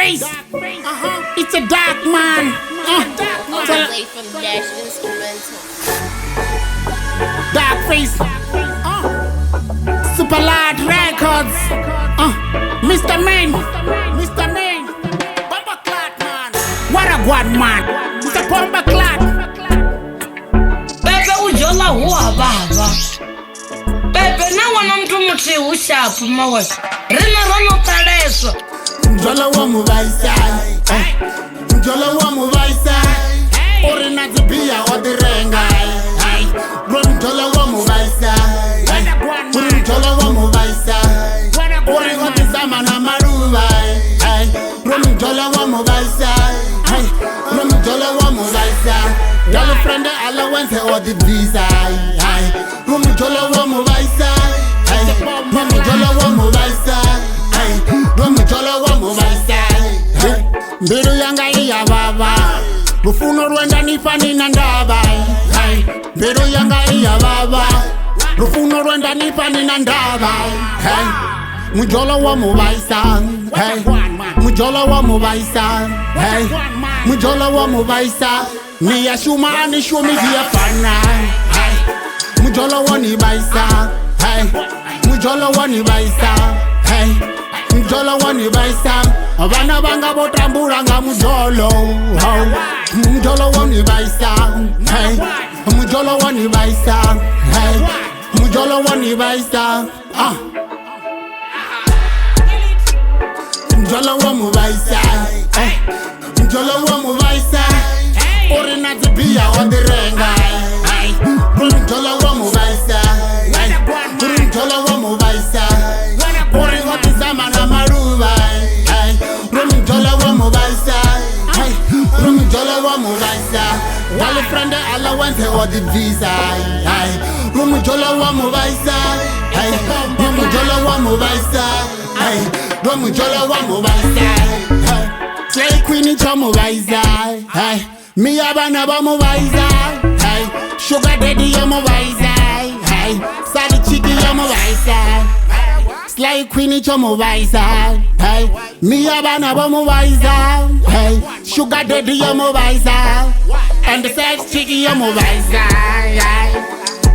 Darkface. It's a dark man. Overlay from Dash Instrumental. Darkface. Supalite Records. Mr. Main. Mr. Main. Bomba Clat man. What a god man. Mr. Bomba Clat. Pepe Mujolo huwa baba. Pepe na wana mtu muti ushapu mawe. Rina rono tareso. Mujolo wa Muvhaisa. Mujolo wa Muvhaisa. Orina tibia odirenga. Mujolo wa Muvhaisa. Mujolo wa Muvhaisa. Oringo tizama na maruva. Mujolo wa Muvhaisa. Mujolo wa Muvhaisa. Yalla friend alla wense odi visa. Mujolo wa Muvhaisa. Mujolo wa Muvhaisa. Mujolo wa Muvhaisa. Mbiru yanga iya baba. Rufuno rwenda nifani na ndaba. Mbiru yanga iya baba. Rufuno rwenda nifani na ndaba. Mujolo wa Muvhaisa. Mujolo wa Muvhaisa. Mujolo wa Muvhaisa. Ni ya shuma ani shumi via fana. Mujolo wa Muvhaisa. Mujolo wa Muvhaisa. Mujolo wa Muvhaisa. Abana banga botambura nga mujolo. Mujolo wa Muvhaisa. Mujolo wa Muvhaisa. Mujolo wa Muvhaisa. Mujolo wa Muvhaisa. Mujolo wa Muvhaisa. Orina tibia odirenga. Mujolo wa Muvhaisa. Mujolo wa Muvhaisa. Oringo tizama na maruva. Mujolo wa Muvhaisa. Mujolo wa Muvhaisa. Wale friend alla wense odi visa. Mujolo wa Muvhaisa. Mujolo wa Muvhaisa. Mujolo wa Muvhaisa. Slay queen cha Muvhaisa. Mi abana ba Muvhaisa. Sugar daddy ya Muvhaisa. Sadi chiki ya Muvhaisa. Slay queen cha Muvhaisa. Mi abana ba Muvhaisa. Sugar daddy ya Muvhaisa. And the sex chiki ya Muvhaisa.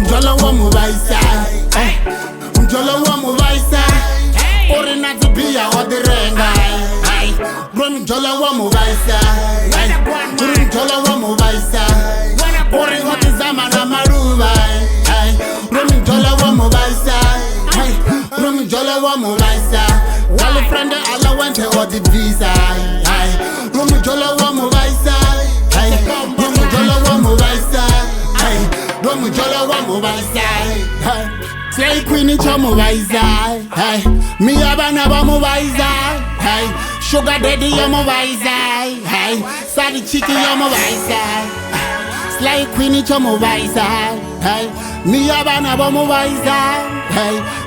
Mujolo wa Muvhaisa. Mujolo wa Muvhaisa. Orina tibia odirenga. Mujolo wa Muvhaisa. Mujolo wa Muvhaisa. Oringo tizama na maruva. Mujolo wa Muvhaisa. Mujolo wa Muvhaisa. Wale friend alla wense odi visa. Mujolo wa Muvhaisa. Mujolo wa Muvhaisa. Mujolo wa Muvhaisa. Slay queen cha Muvhaisa. Mi abana ba Muvhaisa. Sugar daddy ya Muvhaisa. Sadi chiki ya Muvhaisa. Slay queen cha Muvhaisa. Mi abana ba Muvhaisa.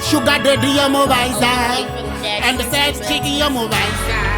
Sugar daddy ya Muvhaisa. And the sex chiki ya Muvhaisa.